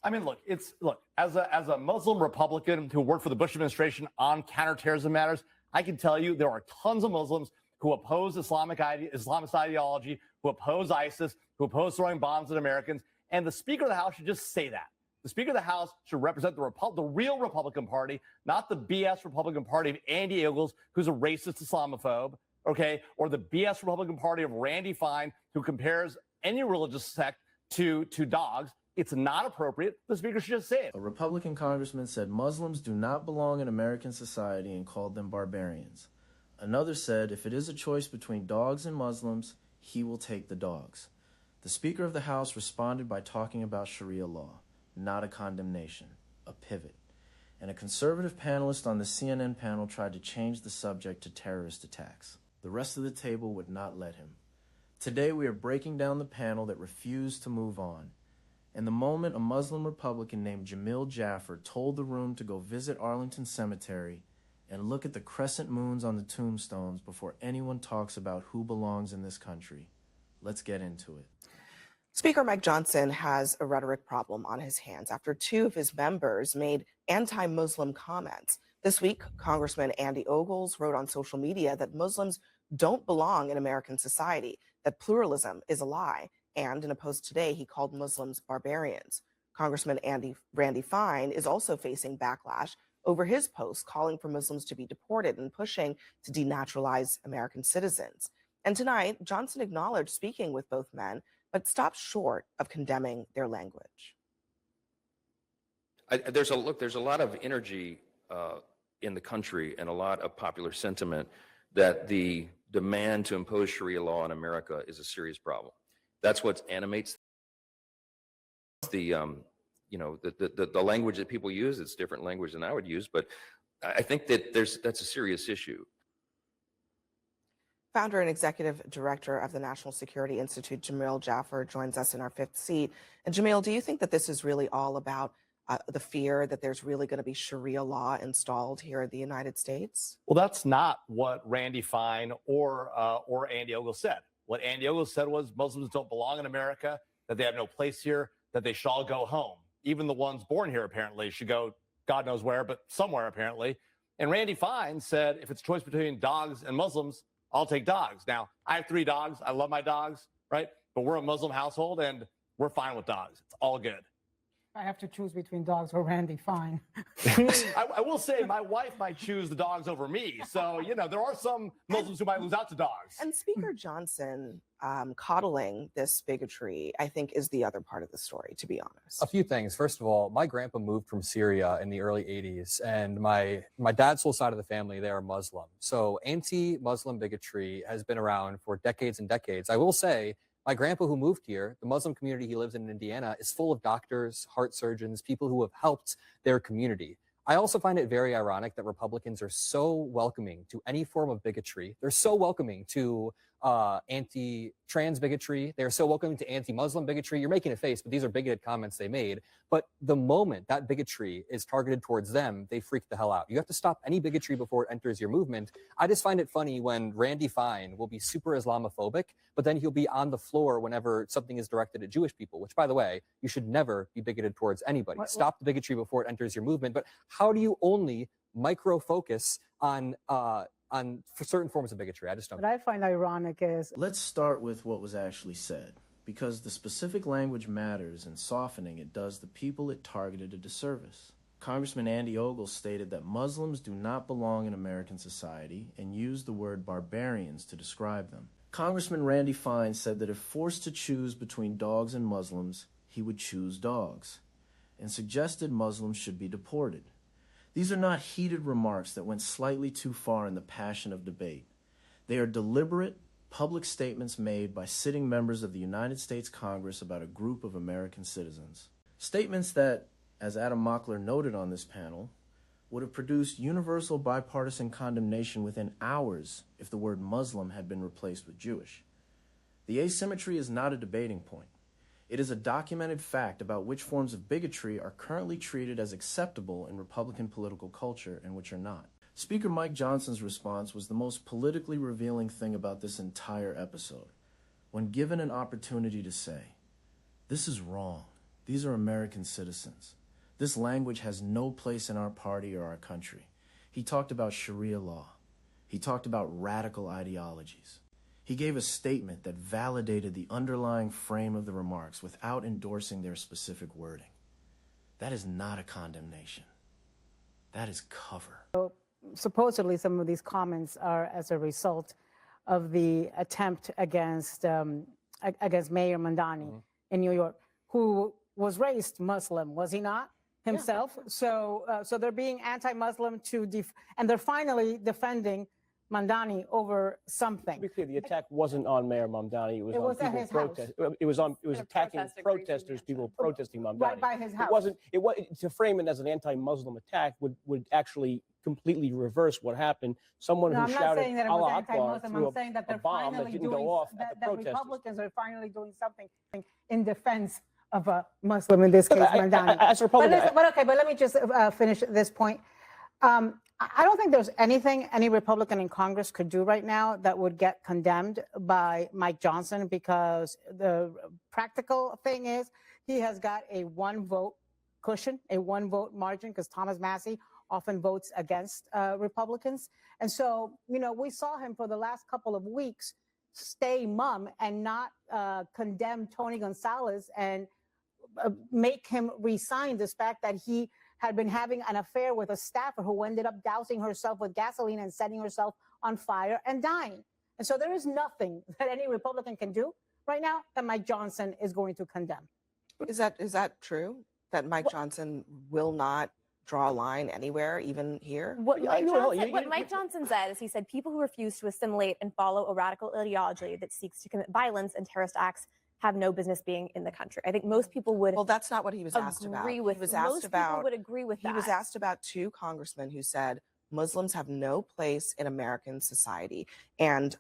I mean, look, as a Muslim Republican who worked for the Bush administration on counterterrorism matters, I can tell you there are tons of Muslims who oppose Islamist ideology, who oppose ISIS, who oppose throwing bombs at Americans. And the Speaker of the House should just say that. The Speaker of the House should represent the real Republican Party, not the BS Republican Party of Andy Ogles, who's a racist Islamophobe, okay, or the BS Republican Party of Randy Fine, who compares any religious sect to dogs. It's not appropriate. The Speaker should just say it. A Republican congressman said Muslims do not belong in American society and called them barbarians. Another said if it is a choice between dogs and Muslims, he will take the dogs. The Speaker of the House responded by talking about Sharia law, not a condemnation, a pivot. And a conservative panelist on the CNN panel tried to change the subject to terrorist attacks. The rest of the table would not let him. Today we are breaking down the panel that refused to move on. And the moment a Muslim Republican named Jamil Jaffer told the room to go visit Arlington Cemetery and look at the crescent moons on the tombstones before anyone talks about who belongs in this country. Let's get into it. Speaker Mike Johnson has a rhetoric problem on his hands after two of his members made anti-Muslim comments. This week, Congressman Andy Ogles wrote on social media that Muslims don't belong in American society, that pluralism is a lie, and in a post today, he called Muslims barbarians. Congressman Randy Fine is also facing backlash over his post calling for Muslims to be deported and pushing to denaturalize American citizens. And tonight, Johnson acknowledged speaking with both men, but stopped short of condemning their language. There's a lot of energy in the country and a lot of popular sentiment that the demand to impose Sharia law in America is a serious problem. That's what animates the language that people use. It's different language than I would use, but I think that that's a serious issue. Founder and executive director of the National Security Institute, Jamil Jaffer, joins us in our fifth seat. And Jamil, do you think that this is really all about the fear that there's really going to be Sharia law installed here in the United States? Well, that's not what Randy Fine or Andy Ogles said. What Andy Ogles said was Muslims don't belong in America, that they have no place here, that they should all go home. Even the ones born here apparently should go God knows where, but somewhere apparently. And Randy Fine said if it's a choice between dogs and Muslims, I'll take dogs. Now, I have 3 dogs. I love my dogs, right? But we're a Muslim household and we're fine with dogs. It's all good. I have to choose between dogs or Randy Fine. I will say my wife might choose the dogs over me. So, there are some Muslims who might lose out to dogs. And Speaker Johnson coddling this bigotry, I think, is the other part of the story, to be honest. A few things. First of all, my grandpa moved from Syria in the early 80s, and my dad's whole side of the family, they are Muslim. So anti-Muslim bigotry has been around for decades and decades. I will say, my grandpa who moved here, the Muslim community he lives in Indiana, is full of doctors, heart surgeons, people who have helped their community. I also find it very ironic that Republicans are so welcoming to any form of bigotry. They're so welcoming to anti-trans bigotry. They're so welcoming to anti-Muslim bigotry. You're making a face, but these are bigoted comments they made. But the moment that bigotry is targeted towards them, they freak the hell out. You have to stop any bigotry before it enters your movement. I just find it funny when Randy Fine will be super Islamophobic, but then he'll be on the floor whenever something is directed at Jewish people, which, by the way, you should never be bigoted towards anybody. Stop the bigotry before it enters your movement. But how do you only micro-focus on for certain forms of bigotry? I just don't. What I find ironic is... Let's start with what was actually said, because the specific language matters, and softening it does the people it targeted a disservice. Congressman Andy Ogles stated that Muslims do not belong in American society and used the word barbarians to describe them. Congressman Randy Fine said that if forced to choose between dogs and Muslims, he would choose dogs, and suggested Muslims should be deported. These are not heated remarks that went slightly too far in the passion of debate. They are deliberate, public statements made by sitting members of the United States Congress about a group of American citizens. Statements that, as Adam Mockler noted on this panel, would have produced universal bipartisan condemnation within hours if the word Muslim had been replaced with Jewish. The asymmetry is not a debating point. It is a documented fact about which forms of bigotry are currently treated as acceptable in Republican political culture and which are not. Speaker Mike Johnson's response was the most politically revealing thing about this entire episode. When given an opportunity to say, "This is wrong. These are American citizens. This language has no place in our party or our country. He talked about Sharia law. He talked about radical ideologies. He gave a statement that validated the underlying frame of the remarks without endorsing their specific wording. That is not a condemnation. That is cover. Supposedly, some of these comments are as a result of the attempt against Mayor Mamdani in New York, who was raised Muslim, was he not? Himself. Yeah. So they're being anti-Muslim and they're finally defending Mamdani over something. To be clear, the attack wasn't on Mayor Mamdani. It was on people protesting. It was attacking protesters, people protesting Mamdani. Right by his house. It wasn't to frame it as an anti-Muslim attack would actually completely reverse what happened. Someone who shouted Allah Akbar threw I'm saying that a bomb that didn't go off at the protesters. Republicans are finally doing something in defense of a Muslim, in this case, Mamdani. As a Republican, but let me just finish this point. I don't think there's anything any Republican in Congress could do right now that would get condemned by Mike Johnson, because the practical thing is he has got a 1-vote cushion, a 1-vote margin, because Thomas Massie often votes against Republicans. And so, we saw him for the last couple of weeks stay mum and not condemn Tony Gonzalez and make him resign, despite that he had been having an affair with a staffer who ended up dousing herself with gasoline and setting herself on fire and dying. And so there is nothing that any Republican can do right now that Mike Johnson is going to condemn. Is that true? That Mike Johnson will not draw a line anywhere, even here? What Mike Johnson said is he said people who refuse to assimilate and follow a radical ideology that seeks to commit violence and terrorist acts have no business being in the country. I think most people would. Well, that's not what he was asked about. He was asked about. People would agree with that. He was asked about 2 congressmen who said Muslims have no place in American society, and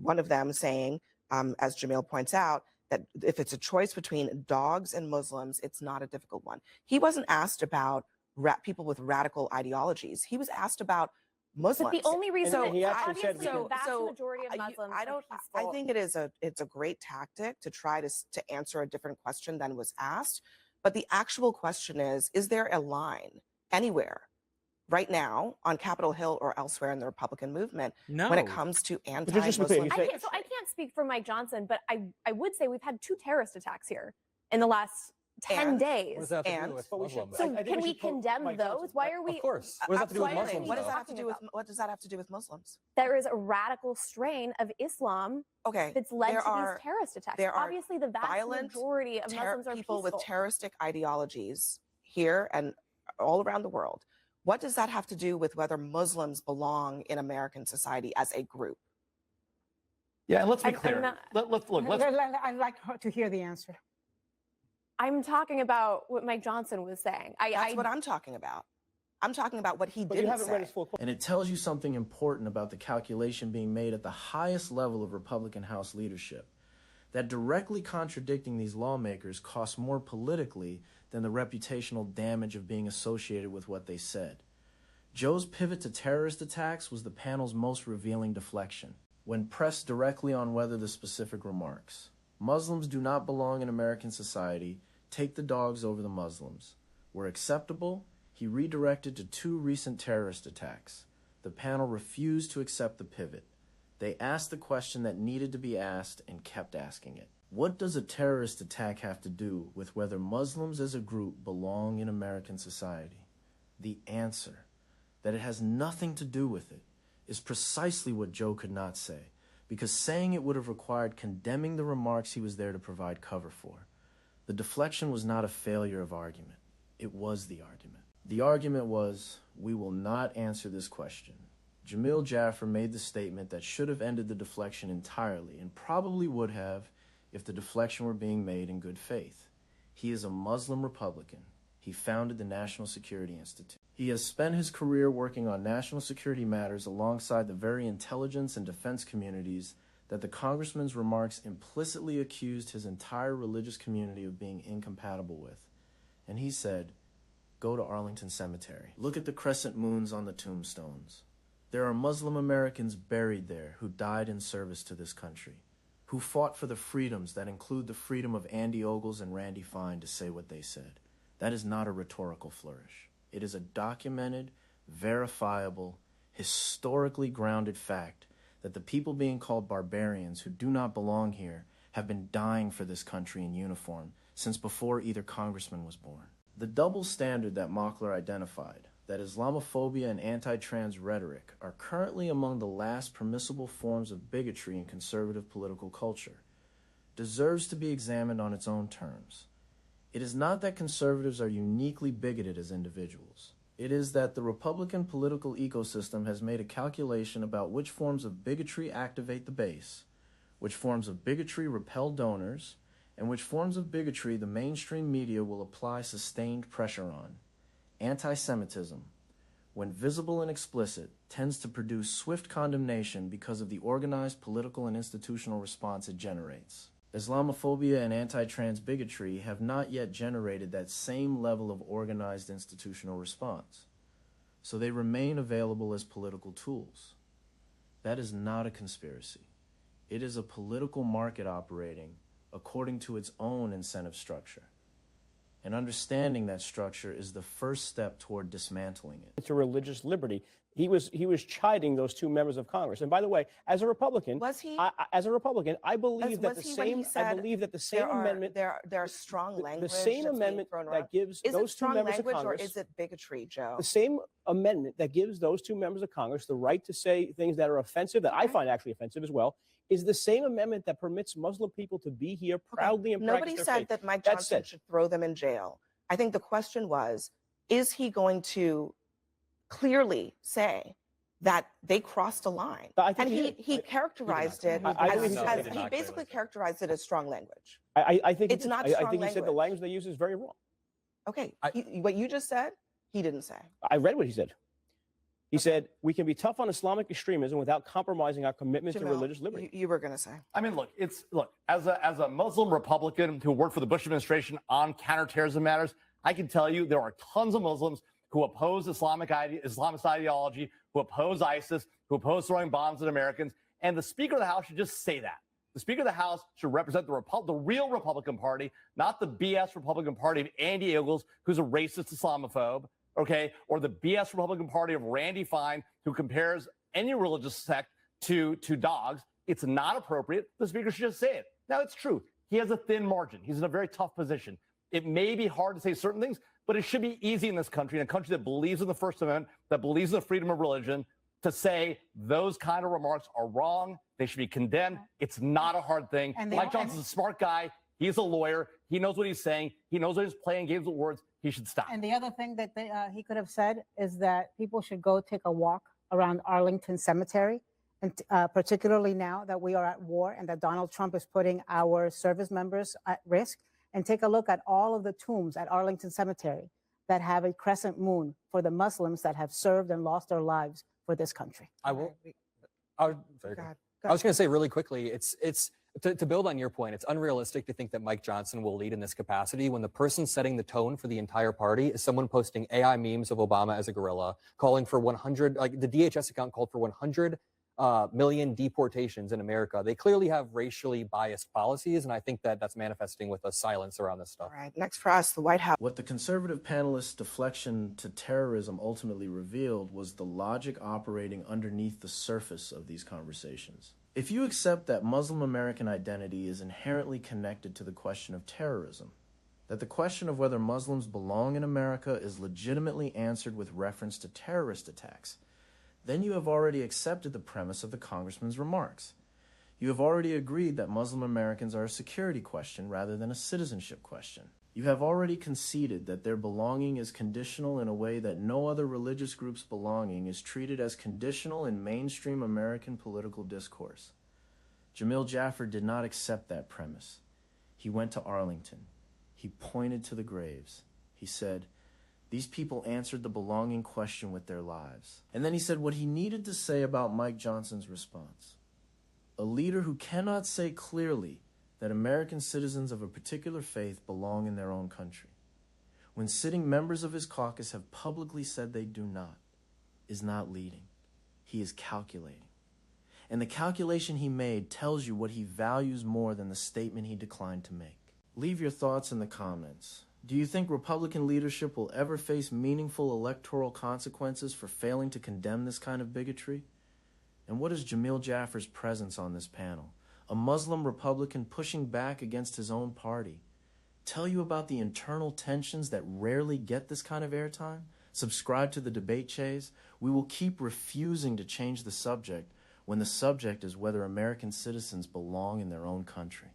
one of them saying, as Jamil points out, that if it's a choice between dogs and Muslims, it's not a difficult one. He wasn't asked about people with radical ideologies. He was asked about Muslims. But the only reason he actually said the vast majority of Muslims I think it's a great tactic to try to answer a different question than was asked. But the actual question is there a line anywhere right now on Capitol Hill or elsewhere in the Republican movement when it comes to anti-Muslim? I can't speak for Mike Johnson, but I would say we've had 2 terrorist attacks here in the last 10 days. What does that have to do with Muslims? So can we condemn those? Why are we? Of course. What does that have to do with Muslims? What does that have to do with Muslims? There is a radical strain of Islam that's led to these terrorist attacks. Obviously, the vast majority of Muslims are people peaceful. with terroristic ideologies here and all around the world. What does that have to do with whether Muslims belong in American society as a group? Yeah, and let's be clear. Let's look. I'd like to hear the answer. I'm talking about what Mike Johnson was saying. That's what I'm talking about. I'm talking about what he didn't you haven't say. read his full quote. And it tells you something important about the calculation being made at the highest level of Republican House leadership. That directly contradicting these lawmakers costs more politically than the reputational damage of being associated with what they said. Joe's pivot to terrorist attacks was the panel's most revealing deflection. When pressed directly on whether the specific remarks, Muslims do not belong in American society, take the dogs over the Muslims, were acceptable, he redirected to 2 recent terrorist attacks. The panel refused to accept the pivot. They asked the question that needed to be asked and kept asking it. What does a terrorist attack have to do with whether Muslims as a group belong in American society? The answer, that it has nothing to do with it, is precisely what Joe could not say, because saying it would have required condemning the remarks he was there to provide cover for. The deflection was not a failure of argument. It was the argument. The argument was, we will not answer this question. Jamil Jaffer made the statement that should have ended the deflection entirely, and probably would have if the deflection were being made in good faith. He is a Muslim Republican. He founded the National Security Institute. He has spent his career working on national security matters alongside the very intelligence and defense communities that the congressman's remarks implicitly accused his entire religious community of being incompatible with. And he said, go to Arlington Cemetery. Look at the crescent moons on the tombstones. There are Muslim Americans buried there who died in service to this country. who fought for the freedoms that include the freedom of Andy Ogles and Randy Fine to say what they said. That is not a rhetorical flourish. It is a documented, verifiable, historically grounded fact that the people being called barbarians who do not belong here have been dying for this country in uniform since before either congressman was born. The double standard that Mockler identified, that Islamophobia and anti-trans rhetoric are currently among the last permissible forms of bigotry in conservative political culture, deserves to be examined on its own terms. It is not that conservatives are uniquely bigoted as individuals. It is that the Republican political ecosystem has made a calculation about which forms of bigotry activate the base, which forms of bigotry repel donors, and which forms of bigotry the mainstream media will apply sustained pressure on. Anti-Semitism, when visible and explicit, tends to produce swift condemnation because of the organized political and institutional response it generates. Islamophobia and anti-trans bigotry have not yet generated that same level of organized institutional response, so they remain available as political tools. That is not a conspiracy. It is a political market operating according to its own incentive structure. And understanding that structure is the first step toward dismantling it. It's a religious liberty. He was chiding those two members of Congress. And by the way, as a Republican, Was he? As a Republican, I believe that Was the he when he same. said I believe that the same amendment. There are strong language. The same that's being amendment thrown that around. gives Is it those two strong members of language Congress. or is it bigotry, Joe? The same amendment that gives those two members of Congress the right to say things that are offensive, that I find actually offensive as well, is the same amendment that permits Muslim people to be here proudly and practice Nobody their said faith. that Mike That Johnson said, should throw them in jail. I think the question was, is he going to clearly say that they crossed a line? I think And he characterized it I believe as he he basically characterized it as strong language. I think It's not I strong think he said the language. language they use is very wrong. Okay, what you just said, he didn't say. I read what he said. He said, we can be tough on Islamic extremism without compromising our commitment to Jamil, religious liberty. You were going to say. I mean, look, as a Muslim Republican who worked for the Bush administration on counterterrorism matters, I can tell you there are tons of Muslims who oppose Islamist ideology, who oppose ISIS, who oppose throwing bombs at Americans, and the Speaker of the House should just say that. The Speaker of the House should represent the real Republican Party, not the BS Republican Party of Andy Ogles, who's a racist Islamophobe, okay, or the BS Republican Party of Randy Fine, who compares any religious sect to dogs. It's not appropriate. The Speaker should just say it. Now, it's true. He has a thin margin. He's in a very tough position. It may be hard to say certain things, but it should be easy in this country, in a country that believes in the First Amendment, that believes in the freedom of religion, to say those kind of remarks are wrong. They should be condemned. It's not a hard thing. Mike Johnson's a smart guy. He's a lawyer. He knows what he's saying. He knows that he's playing games with words. He should stop. And the other thing that he could have said is that people should go take a walk around Arlington Cemetery, and particularly now that we are at war and that Donald Trump is putting our service members at risk, and take a look at all of the tombs at Arlington Cemetery that have a crescent moon for the Muslims that have served and lost their lives for this country. I was going to say really quickly, it's to build on your point, it's unrealistic to think that Mike Johnson will lead in this capacity when the person setting the tone for the entire party is someone posting AI memes of Obama as a gorilla, calling for 100, like the DHS account called for 100 million deportations in America. They clearly have racially biased policies, and I think that that's manifesting with a silence around this stuff. All right, next for us, the White House. What the conservative panelists' deflection to terrorism ultimately revealed was the logic operating underneath the surface of these conversations. If you accept that Muslim American identity is inherently connected to the question of terrorism, that the question of whether Muslims belong in America is legitimately answered with reference to terrorist attacks, then you have already accepted the premise of the congressman's remarks. You have already agreed that Muslim Americans are a security question rather than a citizenship question. You have already conceded that their belonging is conditional in a way that no other religious group's belonging is treated as conditional in mainstream American political discourse. Jamil Jaffer did not accept that premise. He went to Arlington. He pointed to the graves. He said, "These people answered the belonging question with their lives." And then he said what he needed to say about Mike Johnson's response. A leader who cannot say clearly that American citizens of a particular faith belong in their own country, when sitting members of his caucus have publicly said they do not, is not leading. He is calculating. And the calculation he made tells you what he values more than the statement he declined to make. Leave your thoughts in the comments. Do you think Republican leadership will ever face meaningful electoral consequences for failing to condemn this kind of bigotry? And what is Jamil Jaffer's presence on this panel, a Muslim Republican pushing back against his own party, tell you about the internal tensions that rarely get this kind of airtime? Subscribe to the debate chase. We will keep refusing to change the subject when the subject is whether American citizens belong in their own country.